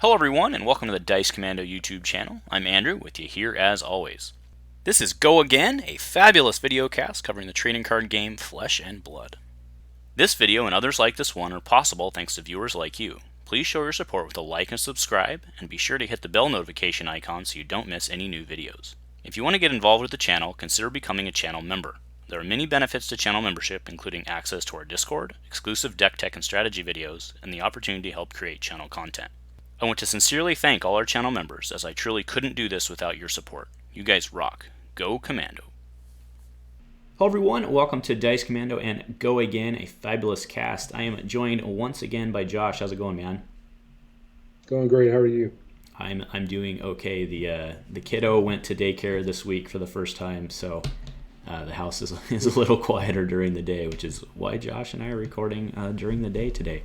Hello everyone, and welcome to the Dice Commando YouTube channel. I'm Andrew, with you here as always. This is Go Again, a fabulous video cast covering the trading card game Flesh and Blood. This video and others like this one are possible thanks to viewers like you. Please show your support with a like and subscribe, and be sure to hit the bell notification icon so you don't miss any new videos. If you want to get involved with the channel, consider becoming a channel member. There are many benefits to channel membership, including access to our Discord, exclusive deck tech and strategy videos, and the opportunity to help create channel content. I want to sincerely thank all our channel members, as I truly couldn't do this without your support. You guys rock. Go Commando. Hello everyone, welcome to Dice Commando and Go Again, a fabulous cast. I am joined once again by Josh. How's it going, man? Going great. How are you? I'm doing okay. The kiddo went to daycare this week for the first time, so the house is a little quieter during the day, which is why Josh and I are recording during the day today.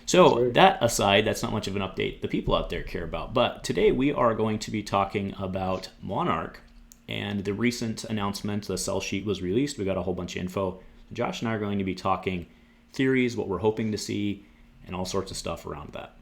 So that aside, that's not much of an update the people out there care about. But today we are going to be talking about Monarch and the recent announcement. The sell sheet was released. We got a whole bunch of info. Josh and I are going to be talking theories, what we're hoping to see, and all sorts of stuff around that.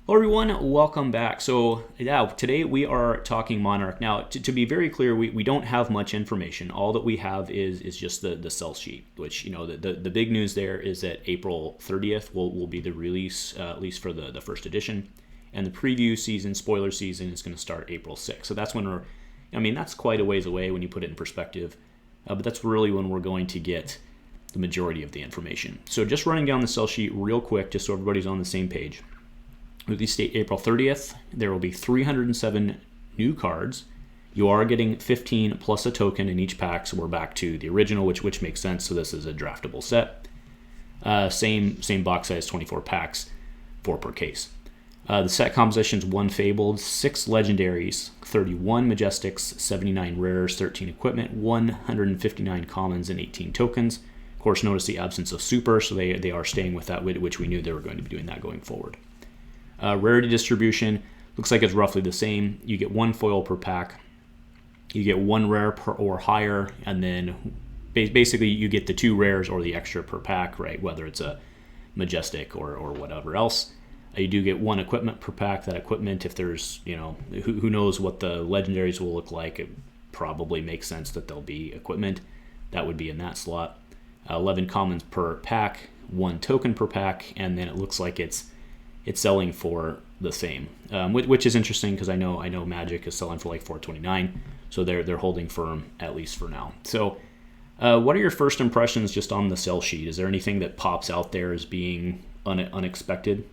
Hello everyone, welcome back. So yeah, today we are talking Monarch. Now, to be very clear, we don't have much information. All that we have is just the sell sheet, which, you know, the big news there is that April 30th will be the release, at least for the first edition. And the preview season, spoiler season, is going to start April 6th. So that's when that's quite a ways away when you put it in perspective. But that's really when we're going to get the majority of the information. So just running down the sell sheet real quick, just so everybody's on the same page. Release date April 30th. There will be 307 new cards. You are getting 15 plus a token in each pack, so we're back to the original, which makes sense. So this is a draftable set. Same box size, 24 packs, 4 per case. The set composition is 1 Fabled, 6 Legendaries, 31 Majestics, 79 Rares, 13 Equipment, 159 Commons, and 18 Tokens. Of course, notice the absence of Super, so they are staying with that, which we knew they were going to be doing that going forward. Rarity distribution looks like it's roughly the same. You get 1 foil per pack. You get 1 rare per or higher, and then basically you get the 2 rares or the extra per pack, right? Whether it's a majestic or whatever else. You do get 1 equipment per pack. That equipment, if there's, who knows what the legendaries will look like, it probably makes sense that there'll be equipment. That would be in that slot. 11 commons per pack, 1 token per pack, and then it looks like it's selling for the same, which is interesting because I know Magic is selling for like $4.29, so they're holding firm at least for now. So, what are your first impressions just on the sell sheet? Is there anything that pops out there as being unexpected?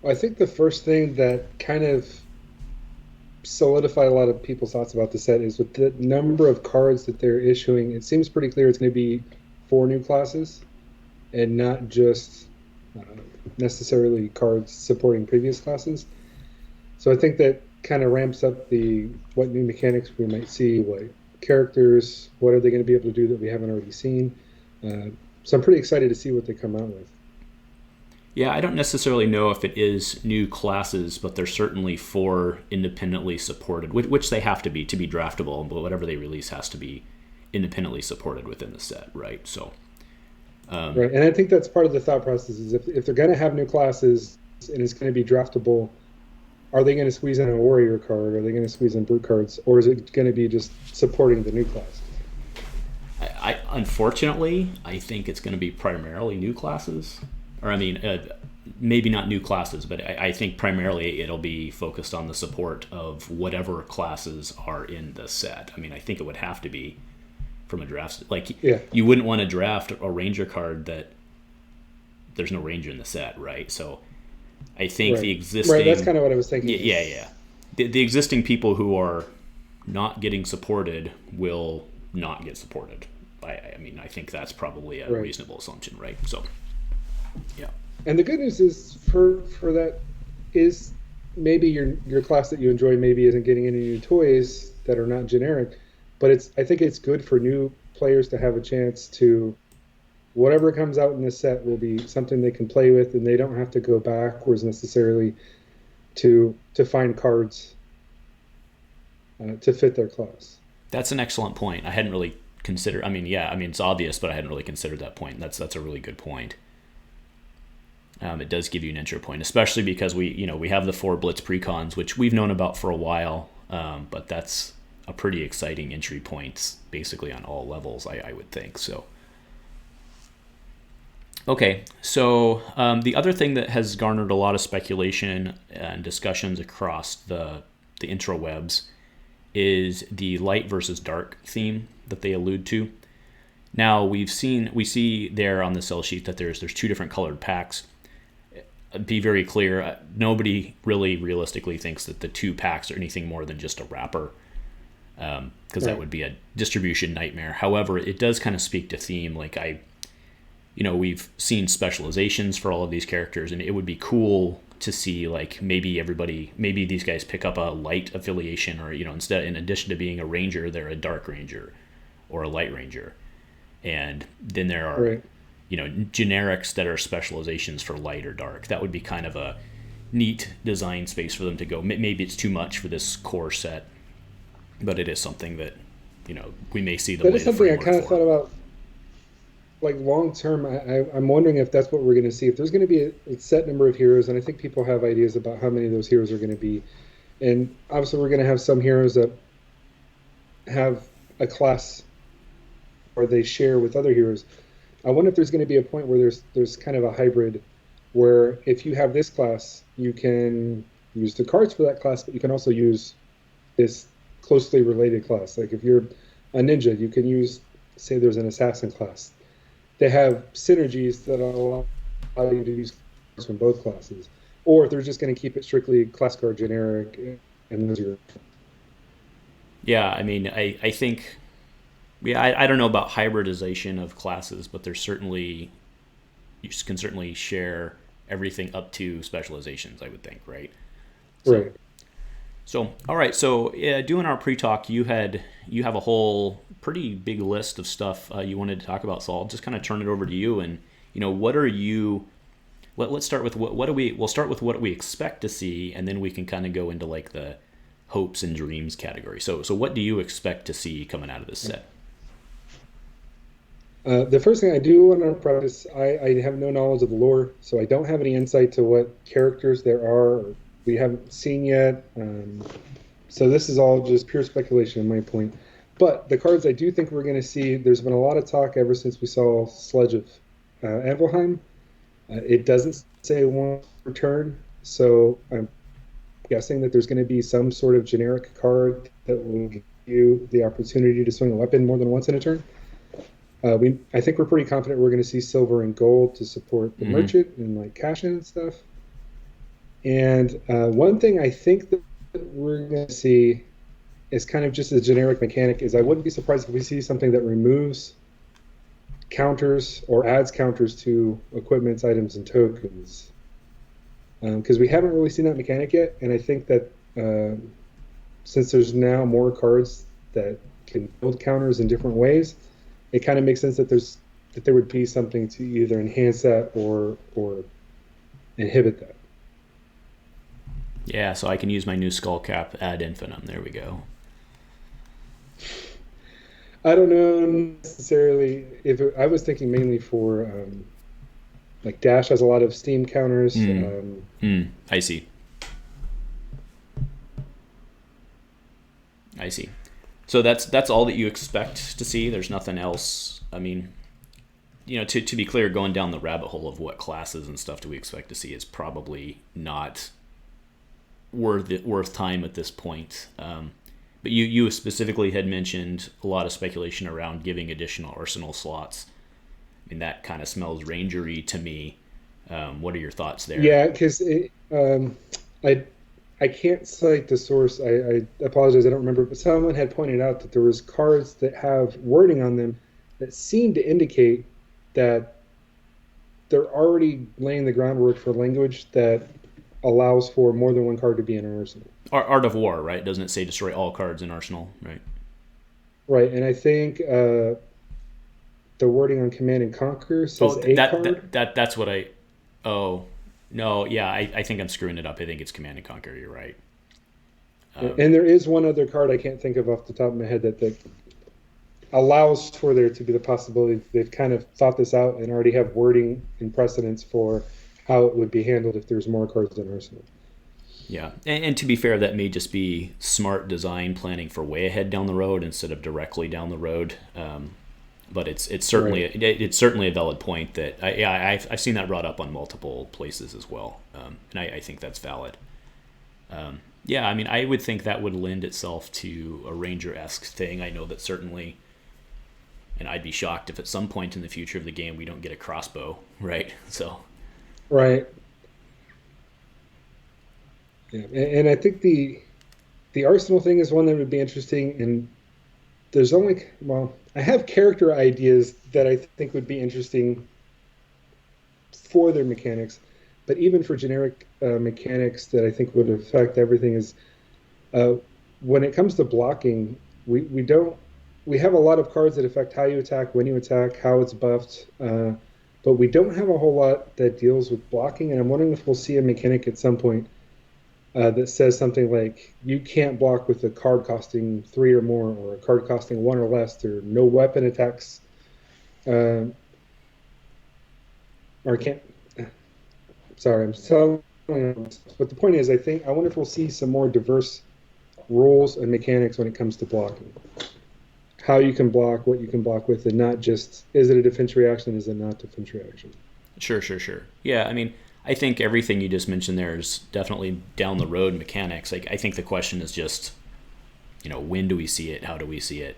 I think the first thing that kind of solidified a lot of people's thoughts about the set is with the number of cards that they're issuing. It seems pretty clear it's going to be 4 new classes, and not just necessarily cards supporting previous classes. So I think that kind of ramps up what new mechanics we might see, what characters, what are they going to be able to do that we haven't already seen. So I'm pretty excited to see what they come out with. Yeah, I don't necessarily know if it is new classes, but they're certainly 4 independently supported, which they have to be draftable, but whatever they release has to be independently supported within the set, right? So right, and I think that's part of the thought process is if they're going to have new classes and it's going to be draftable, are they going to squeeze in a warrior card? Are they going to squeeze in brute cards? Or is it going to be just supporting the new classes? I unfortunately, I think it's going to be primarily new classes. Or maybe not new classes, but I think primarily it'll be focused on the support of whatever classes are in the set. I mean, I think it would have to be from a draft, You wouldn't want to draft a ranger card that there's no ranger in the set, right? So I think the existing, right, that's kind of what I was thinking. Yeah. The existing people who are not getting supported will not get supported. I think that's probably a reasonable assumption, right? So yeah. And the good news is for that is maybe your class that you enjoy maybe isn't getting any new toys that are not generic, but I think it's good for new players to have a chance to whatever comes out in this set will be something they can play with, and they don't have to go backwards necessarily to find cards to fit their class. That's an excellent point. I hadn't really considered. I mean, it's obvious, but I hadn't really considered that point. That's a really good point. It does give you an entry point, especially because we have the 4 Blitz precons, which we've known about for a while, but that's a pretty exciting entry point, basically on all levels, I would think. So, okay, so the other thing that has garnered a lot of speculation and discussions across the intrawebs is the light versus dark theme that they allude to. Now we see there on the sell sheet that there's 2 different colored packs. Be very clear, nobody really realistically thinks that the 2 packs are anything more than just a wrapper, because that would be a distribution nightmare. However, it does kind of speak to theme. Like we've seen specializations for all of these characters, and it would be cool to see like maybe these guys pick up a light affiliation, or instead, in addition to being a ranger, they're a dark ranger or a light ranger, and then there are generics that are specializations for light or dark. That would be kind of a neat design space for them to go. Maybe it's too much for this core set, but it is something that we may see. That is something I kind of thought about, like long term. I'm wondering if that's what we're going to see. If there's going to be a set number of heroes, and I think people have ideas about how many of those heroes are going to be, and obviously we're going to have some heroes that have a class or they share with other heroes. I wonder if there's going to be a point where there's kind of a hybrid, where if you have this class, you can use the cards for that class, but you can also use this closely related class. Like if you're a ninja, you can use, say there's an assassin class. They have synergies that allow you to use cards from both classes. Or if they're just going to keep it strictly class card generic, and those are... Yeah, I mean, I think... Yeah, I don't know about hybridization of classes, but there's certainly, you can certainly share everything up to specializations, I would think, right? Right. So, all right. So, doing our pre-talk, you have a whole pretty big list of stuff you wanted to talk about. So I'll just kind of turn it over to you. And what are you? Let's start with what do we? We'll start with what we expect to see, and then we can kind of go into like the hopes and dreams category. So what do you expect to see coming out of this set? The first thing I do want to preface, I have no knowledge of the lore, so I don't have any insight to what characters there are or we haven't seen yet. So this is all just pure speculation on my point. But the cards I do think we're going to see, there's been a lot of talk ever since we saw Sledge of Anvilheim. It doesn't say one return, so I'm guessing that there's going to be some sort of generic card that will give you the opportunity to swing a weapon more than once in a turn. I think we're pretty confident we're going to see silver and gold to support the merchant and like cash in and stuff. And one thing I think that we're going to see is kind of just a generic mechanic is I wouldn't be surprised if we see something that removes counters or adds counters to equipments, items, and tokens. Because we haven't really seen that mechanic yet, and I think that since there's now more cards that can build counters in different ways, it kind of makes sense that there would be something to either enhance that or inhibit that. Yeah, so I can use my new skull cap ad infinitum. There we go. I don't know necessarily if I was thinking mainly for like Dash has a lot of steam counters. I see. So that's all that you expect to see. There's nothing else. I mean, to be clear, going down the rabbit hole of what classes and stuff do we expect to see is probably not worth time at this point. But you specifically had mentioned a lot of speculation around giving additional arsenal slots. I mean, that kind of smells rangery to me. What are your thoughts there? Yeah, because I can't cite the source. I apologize, I don't remember, but someone had pointed out that there was cards that have wording on them that seem to indicate that they're already laying the groundwork for language that allows for more than one card to be in an arsenal. Art of War, right? Doesn't it say destroy all cards in arsenal, right? Right, and I think the wording on Command and Conquer says Oh, a card. that's what I. Oh, no, yeah, I think I'm screwing it up. I think it's Command and Conquer. You're right. And there is one other card I can't think of off the top of my head that allows for there to be the possibility they've kind of thought this out and already have wording and precedence for how it would be handled if there's more cards in Arsenal. Yeah, and to be fair, that may just be smart design planning for way ahead down the road instead of directly down the road. But it's certainly Right. it's certainly a valid point that I've seen that brought up on multiple places as well, and I think that's valid. Yeah, I mean, I would think that would lend itself to a Ranger-esque thing. I know that certainly, and I'd be shocked if at some point in the future of the game we don't get a crossbow, right? So, Right. Yeah. And I think the Arsenal thing is one that would be interesting. And there's only, well, I have character ideas that I think would be interesting for their mechanics, but even for generic mechanics that I think would affect everything is uh, when it comes to blocking, we don't we have a lot of cards that affect how you attack, when you attack, how it's buffed, but we don't have a whole lot that deals with blocking. And I'm wondering if we'll see a mechanic at some point that says something like you can't block with a card costing 3 or more, or a card costing 1 or less, or no weapon attacks, uh, or can't. Sorry, I'm so. But the point is, I wonder if we'll see some more diverse rules and mechanics when it comes to blocking. How you can block, what you can block with, and not just is it a defense reaction, is it not defense reaction. sure. Yeah, I mean, I think everything you just mentioned there is definitely down the road mechanics. Like, I think the question is just, when do we see it? How do we see it?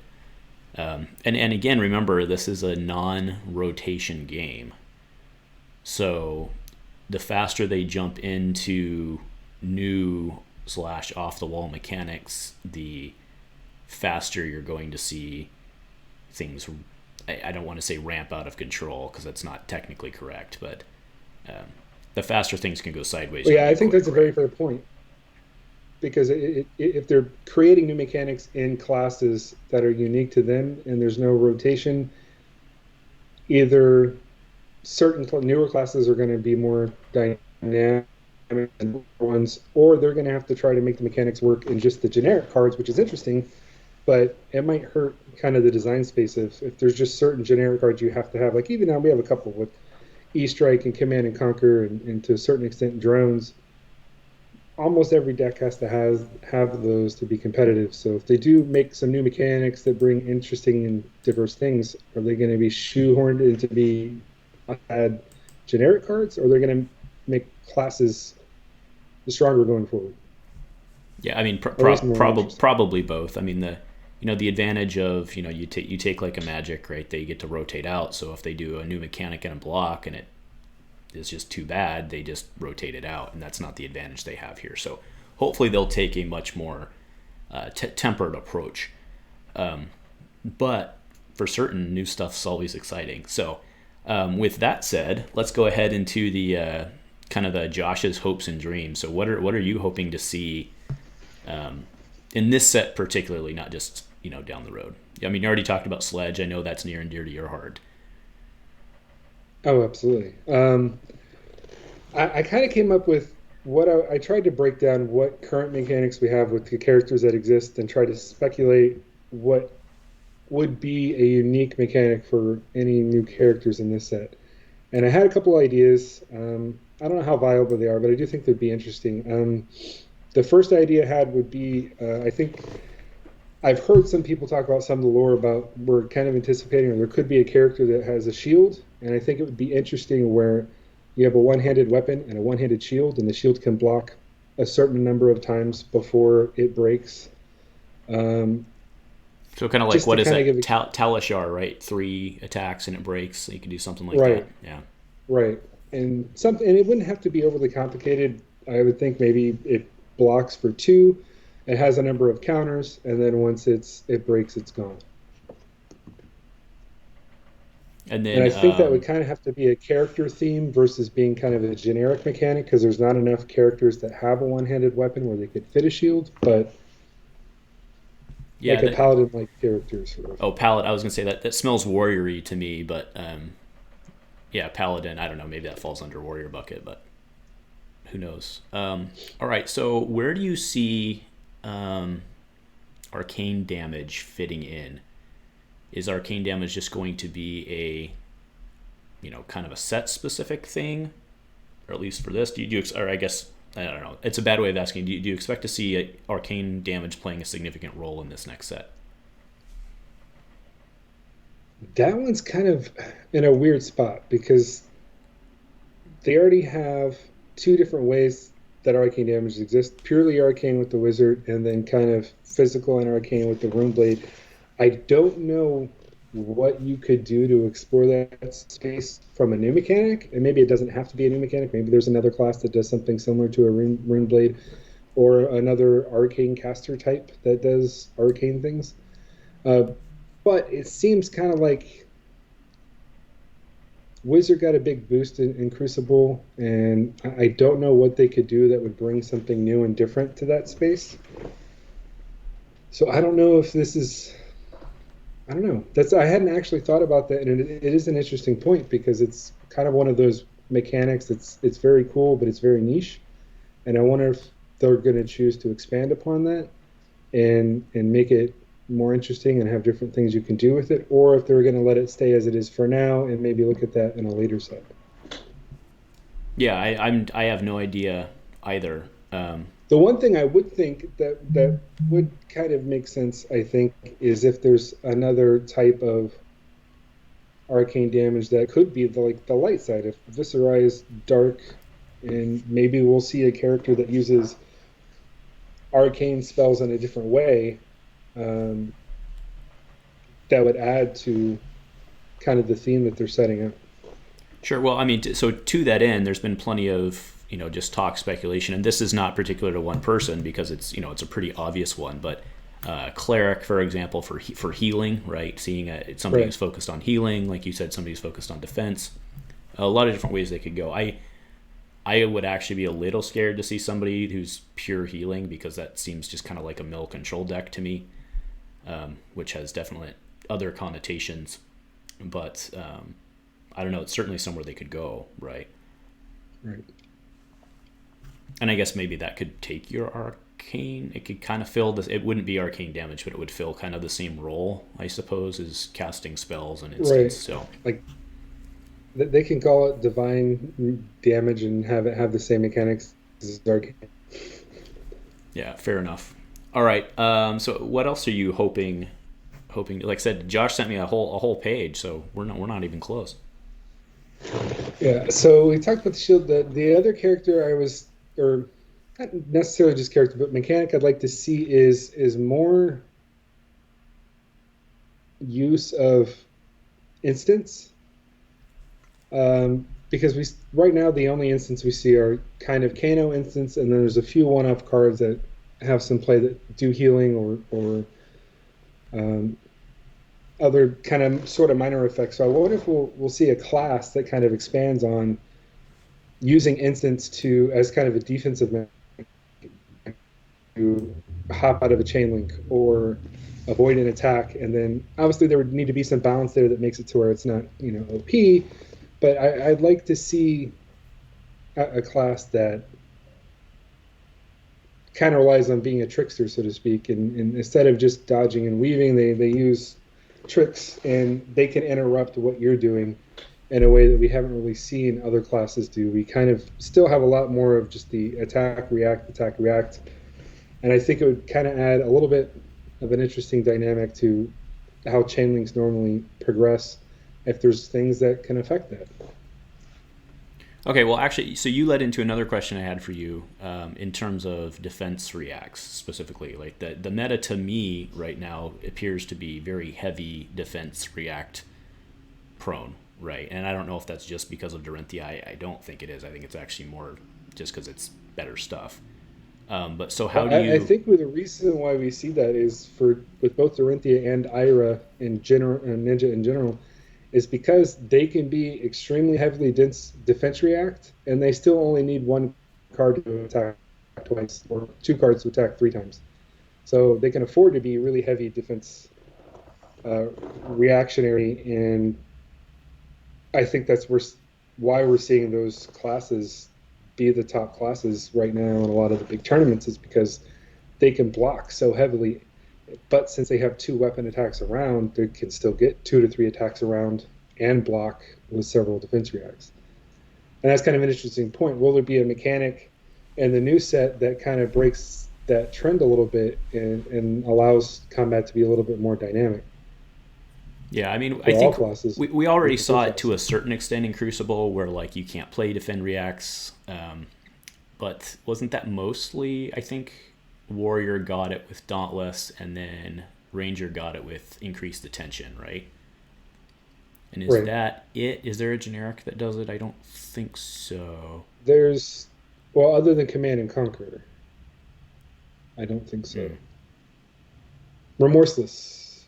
And again, remember, this is a non-rotation game. So the faster they jump into new / off the wall mechanics, the faster you're going to see things. I don't want to say ramp out of control because that's not technically correct, but the faster things can go sideways. Well, yeah, I think that's a very fair point, because if they're creating new mechanics in classes that are unique to them and there's no rotation, either certain newer classes are going to be more dynamic than ones, or they're going to have to try to make the mechanics work in just the generic cards, which is interesting, but it might hurt kind of the design space if there's just certain generic cards you have to have. Like, even now we have a couple with E-Strike and Command and Conquer, and to a certain extent drones. Almost every deck has to have those to be competitive. So if they do make some new mechanics that bring interesting and diverse things, are they going to be shoehorned into be add generic cards, or they're going to make classes stronger going forward? Yeah, I mean, Or is more probably both. I mean, the advantage of you take like a Magic, right? They get to rotate out. So if they do a new mechanic and a block and it is just too bad, they just rotate it out, and that's not the advantage they have here. So hopefully they'll take a much more tempered approach. But for certain, new stuff's always exciting. So with that said, let's go ahead into the kind of the Josh's hopes and dreams. So what are you hoping to see in this set particularly, not just down the road? I mean, you already talked about Sledge. I know that's near and dear to your heart. Oh, absolutely. I kind of came up with what I tried to break down what current mechanics we have with the characters that exist and try to speculate what would be a unique mechanic for any new characters in this set. And I had a couple ideas. I don't know how viable they are, but I do think they'd be interesting. The first idea I had would be, I think I've heard some people talk about some of the lore about we're kind of anticipating, or there could be a character that has a shield, and I think it would be interesting where you have a one-handed weapon and a one-handed shield, and the shield can block a certain number of times before it breaks. So kind of like, what is that? Talishar, right? 3 attacks and it breaks. So you can do something like Right. that. Yeah. Right. And it wouldn't have to be overly complicated. I would think maybe it blocks for 2, it has a number of counters, and then once it breaks, it's gone. And then And I think that would kind of have to be a character theme versus being kind of a generic mechanic, because there's not enough characters that have a one-handed weapon where they could fit a shield. But Yeah, like a that, paladin-like character, sort of. oh, Paladin. I was gonna say that smells warrior-y to me, but yeah, Paladin. I don't know. Maybe that falls under warrior bucket, but who knows? All right. So where do you see um, arcane damage fitting in? Is arcane damage just going to be a kind of a set specific thing, or at least for this? Do you or I guess I don't know. It's a bad way of asking. Do you expect to see arcane damage playing a significant role in this next set? That one's kind of in a weird spot because they already have two different ways that arcane damage exists: purely arcane with the wizard, and then kind of physical and arcane with the Runeblade. I don't know what you could do to explore that space from a new mechanic, and maybe it doesn't have to be a new mechanic. Maybe there's another class that does something similar to a Runeblade, or another arcane caster type that does arcane things. Uh, but it seems kind of like Wizard got a big boost in Crucible, and I don't know what they could do that would bring something new and different to that space. So I don't know if this is. I don't know. I hadn't actually thought about that, and it is an interesting point because it's kind of one of those mechanics it's very cool, but it's very niche, and I wonder if they're going to choose to expand upon that and make it more interesting and have different things you can do with it, or if they're going to let it stay as it is for now and maybe look at that in a later set. Yeah, I have no idea either. The one thing I would think that would kind of make sense, I think, is if there's another type of arcane damage that could be the light side. If Viscerai is dark, and maybe we'll see a character that uses arcane spells in a different way, that would add to kind of the theme that they're setting up. Sure. Well, I mean, so to that end, there's been plenty of just talk, speculation, and this is not particular to one person because it's it's a pretty obvious one. But cleric, for example, for healing, right? Seeing somebody who's focused on healing, like you said, somebody who's focused on defense. A lot of different ways they could go. I would actually be a little scared to see somebody who's pure healing because that seems just kind of like a mill control deck to me, which has definitely other connotations. But I don't know. It's certainly somewhere they could go, right? Right. And I guess maybe that could take your arcane. It could kind of fill this. It wouldn't be arcane damage, but it would fill kind of the same role, I suppose, as casting spells and instants. Right. So like they can call it divine damage and have it have the same mechanics as arcane. Yeah, fair enough. All right. So what else are you hoping? Like I said, Josh sent me a whole page, so we're not even close. Yeah. So we talked about the shield. The other character or not necessarily just character, but mechanic I'd like to see is more use of instants. Because right now the only instants we see are kind of Kano instants, and then there's a few one-off cards that have some play that do healing or other kind of sort of minor effects. So I wonder if we'll see a class that kind of expands on using instants as kind of a defensive mechanism to hop out of a chain link or avoid an attack, and then obviously there would need to be some balance there that makes it to where it's not OP. But I'd like to see a class that kind of relies on being a trickster, so to speak, and instead of just dodging and weaving, they use tricks, and they can interrupt what you're doing in a way that we haven't really seen other classes do. We kind of still have a lot more of just the attack, react, and I think it would kind of add a little bit of an interesting dynamic to how chain links normally progress if there's things that can affect that. Okay, well, actually, so you led into another question I had for you in terms of defense reacts specifically. Like the meta to me right now appears to be very heavy defense react prone, right? And I don't know if that's just because of Dorinthea. I don't think it is. I think it's actually more just because it's better stuff. But so how do you? I think the reason why we see that is with both Dorinthea and Ira in general, and Ninja in general, is because they can be extremely heavily dense defense react, and they still only need one card to attack twice, or two cards to attack three times. So they can afford to be really heavy defense reactionary, and I think that's why we're seeing those classes be the top classes right now in a lot of the big tournaments, is because they can block so heavily. But since they have 2 weapon attacks around, they can still get 2 to 3 attacks around and block with several defense reacts. And that's kind of an interesting point. Will there be a mechanic in the new set that kind of breaks that trend a little bit and allows combat to be a little bit more dynamic? Yeah, I mean, I think classes, we already saw it to a certain extent in Crucible, where like you can't play defend reacts, but wasn't that mostly, I think, Warrior got it with Dauntless, and then Ranger got it with Increased Attention, right? And is that it? Is there a generic that does it? I don't think so. There's, well, other than Command and Conquer, I don't think so. Remorseless.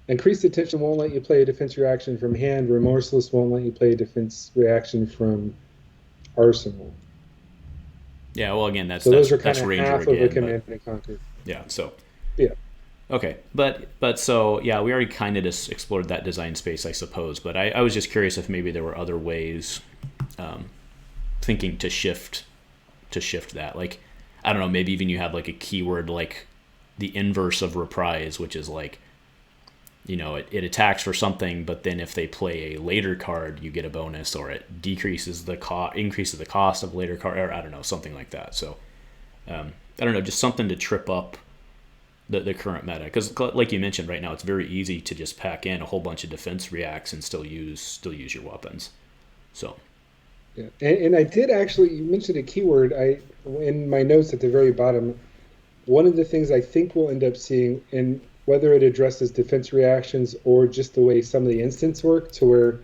Increased Attention won't let you play a defense reaction from hand. Remorseless won't let you play a defense reaction from Arsenal. Yeah, well, again, that's those are kind of Ranger half again, of a Command and Conquer. Yeah, so. Yeah. Okay, but so, yeah, we already kind of just explored that design space, I suppose, but I was just curious if maybe there were other ways thinking to shift that. Like, I don't know, maybe even you have like a keyword like the inverse of Reprise, which is like, you know, it attacks for something, but then if they play a later card, you get a bonus, or it increases the cost of a later card, or I don't know, something like that. So, I don't know, just something to trip up the current meta, because like you mentioned, right now it's very easy to just pack in a whole bunch of defense reacts and still use your weapons. So, yeah, and I did actually, you mentioned a keyword. In my notes at the very bottom, one of the things I think we'll end up seeing, and whether it addresses defense reactions or just the way some of the instants work, to where,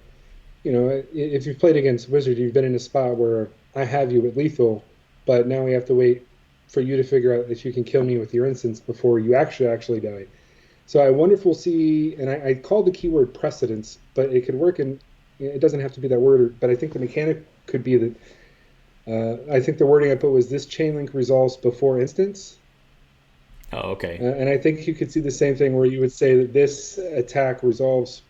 you know, if you've played against Wizard, you've been in a spot where I have you at lethal, but now we have to wait for you to figure out if you can kill me with your instance before you actually die. So I wonder if we'll see, and I called the keyword precedence, but it could work in, it doesn't have to be that word, but I think the mechanic could be that, I think the wording I put was this chain link resolves before instance. Oh, okay. And I think you could see the same thing where you would say that this attack resolves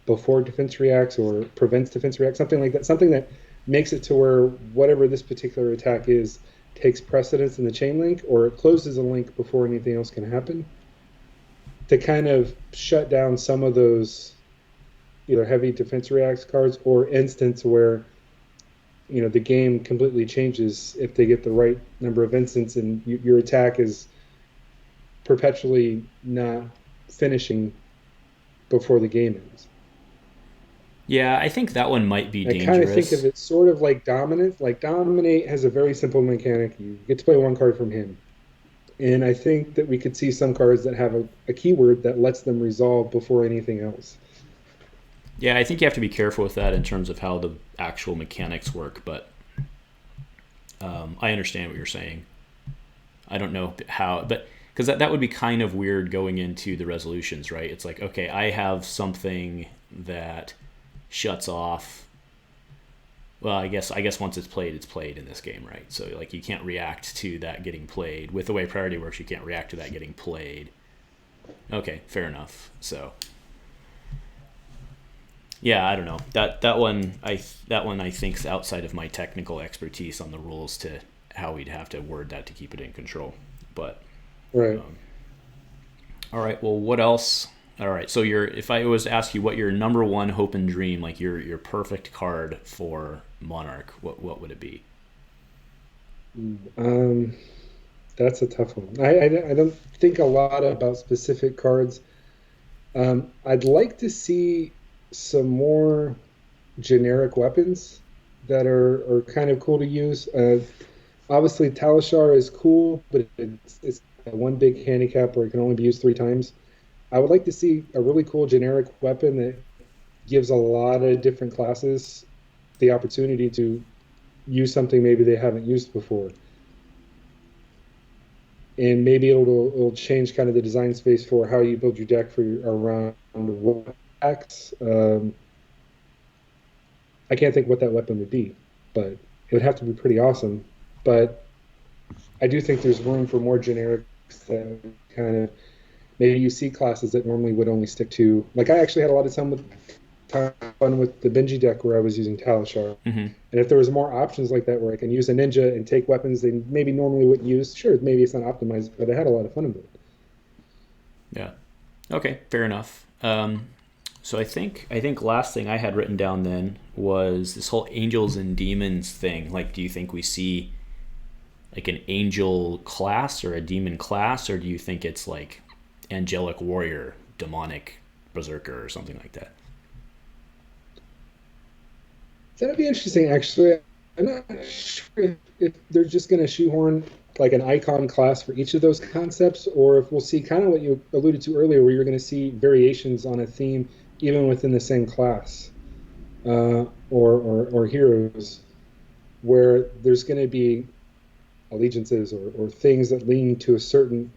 before defense reacts or prevents defense reacts, something like that, something that makes it to where whatever this particular attack is takes precedence in the chain link, or it closes a link before anything else can happen, to kind of shut down some of those either heavy defense reacts cards or instants where, you know, the game completely changes if they get the right number of instants and your attack is perpetually not finishing before the game ends. Yeah, I think that one might be dangerous. I kind of think of it sort of like Dominant. Like Dominate has a very simple mechanic. You get to play one card from him. And I think that we could see some cards that have a keyword that lets them resolve before anything else. Yeah, I think you have to be careful with that in terms of how the actual mechanics work, but I understand what you're saying. I don't know how, but because that would be kind of weird going into the resolutions, right? It's like, okay, I have something that shuts off. Well, I guess once it's played in this game, right? So like you can't react to that getting played. With the way priority works, you can't react to that getting played. Okay, fair enough. So yeah, I don't know. That one I think is outside of my technical expertise on the rules to how we'd have to word that to keep it in control. But right. All right. Well, what else? All right. So if I was to ask you what your number one hope and dream, like your perfect card for Monarch, what would it be? That's a tough one. I don't think a lot about specific cards. I'd like to see some more generic weapons that are kind of cool to use. Obviously, Talishar is cool, but it's one big handicap where it can only be used 3 times. I would like to see a really cool generic weapon that gives a lot of different classes the opportunity to use something maybe they haven't used before. And maybe it'll change kind of the design space for how you build your deck around attacks. I can't think what that weapon would be, but it would have to be pretty awesome. But I do think there's room for more generics that kind of maybe you see classes that normally would only stick to. Like I actually had a lot of fun with the Benji deck where I was using Talishar. Mm-hmm. And if there was more options like that where I can use a ninja and take weapons they maybe normally wouldn't use, sure, maybe it's not optimized, but I had a lot of fun with it. Yeah. Okay, fair enough. So I think last thing I had written down then was this whole angels and demons thing. Like, do you think we see like an angel class or a demon class, or do you think it's like angelic warrior, demonic berserker, or something like that? That'd be interesting, actually. I'm not sure if they're just going to shoehorn like an icon class for each of those concepts, or if we'll see kind of what you alluded to earlier, where you're going to see variations on a theme even within the same class, or heroes, where there's going to be allegiances or things that lean to a certain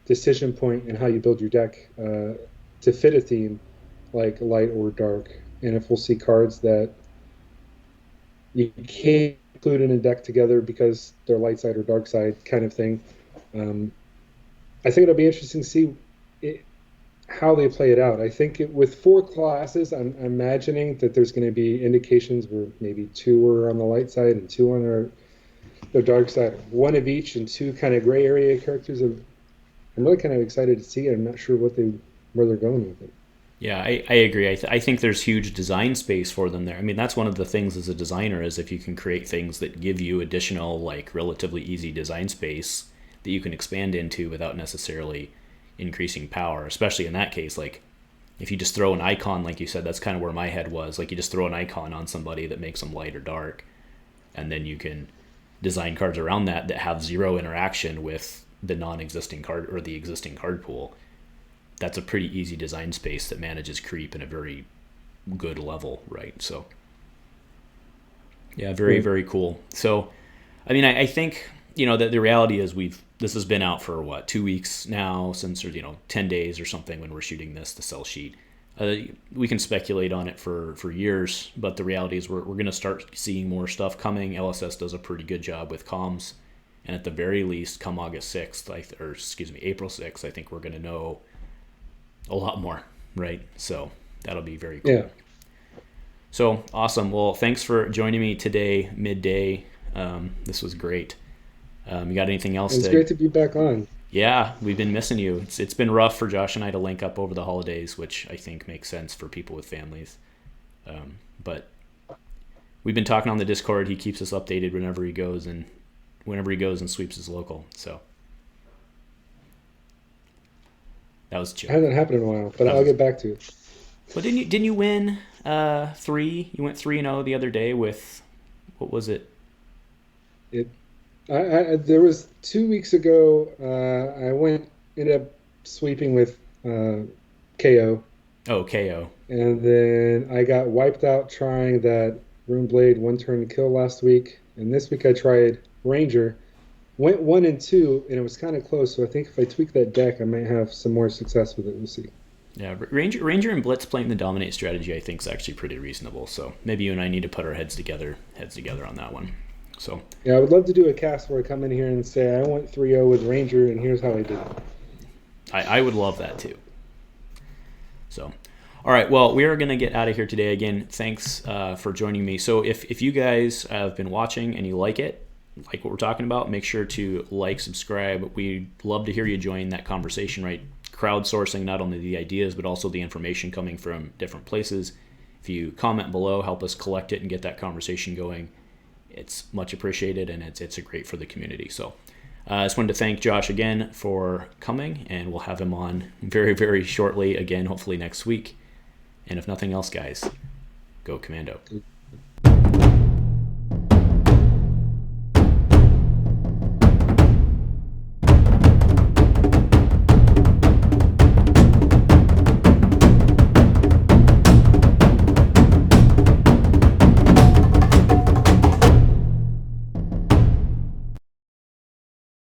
decision point in how you build your deck to fit a theme, like light or dark. And if we'll see cards that you can't include in a deck together because they're light side or dark side kind of thing. I think it'll be interesting to see how they play it out. I think with 4 classes, I'm imagining that there's going to be indications where maybe 2 are on the light side and 2 on the dark side, 1 of each, and 2 kind of gray area characters. I'm really kind of excited to see it. I'm not sure where they're going with it. Yeah, I agree. I think there's huge design space for them there. I mean, that's one of the things as a designer is if you can create things that give you additional, like, relatively easy design space that you can expand into without necessarily increasing power, especially in that case. Like, if you just throw an icon, like you said, that's kind of where my head was. Like, you just throw an icon on somebody that makes them light or dark, and then you can design cards around that have 0 interaction with the non-existing card or the existing card pool. That's a pretty easy design space that manages creep in a very good level, right? So, yeah, very, very cool. So, I mean, I think, that the reality is this has been out for, 2 weeks now, since, or, 10 days or something when we're shooting the sell sheet. We can speculate on it for years, but the reality is we're going to start seeing more stuff coming. LSS does a pretty good job with comms, and at the very least, come August 6th, April 6th, I think we're going to know a lot more, right? So that'll be very cool. Yeah. So awesome. Well, thanks for joining me today, midday. This was great. You got anything else? It's great to be back on. Yeah, we've been missing you. It's been rough for Josh and I to link up over the holidays, which I think makes sense for people with families. But we've been talking on the Discord. He keeps us updated whenever he goes and sweeps his local. So that was chill. It hasn't happened in a while, but I'll get back to it. Well, didn't you win 3? You went 3-0 the other day with, what was it? There was 2 weeks ago. I ended up sweeping with Kayo. Oh, Kayo. And then I got wiped out trying that Runeblade 1-turn kill last week. And this week I tried Ranger. Went 1 and 2, and it was kind of close. So I think if I tweak that deck, I might have some more success with it. We'll see. Yeah, Ranger and Blitz playing the dominate strategy, I think, is actually pretty reasonable. So maybe you and I need to put our heads together on that one. So yeah, I would love to do a cast where I come in here and say I went 3-0 with Ranger, and here's how I did it. I would love that too. So, all right, well, we are going to get out of here today. Again, thanks for joining me. So if you guys have been watching and you like what we're talking about, make sure to subscribe. We'd love to hear you join that conversation, right? Crowdsourcing not only the ideas, but also the information coming from different places. If you comment below, help us collect it and get that conversation going. It's much appreciated, and it's great for the community. So I just wanted to thank Josh again for coming, and we'll have him on very, very shortly again, hopefully next week. And if nothing else, guys, go Commando.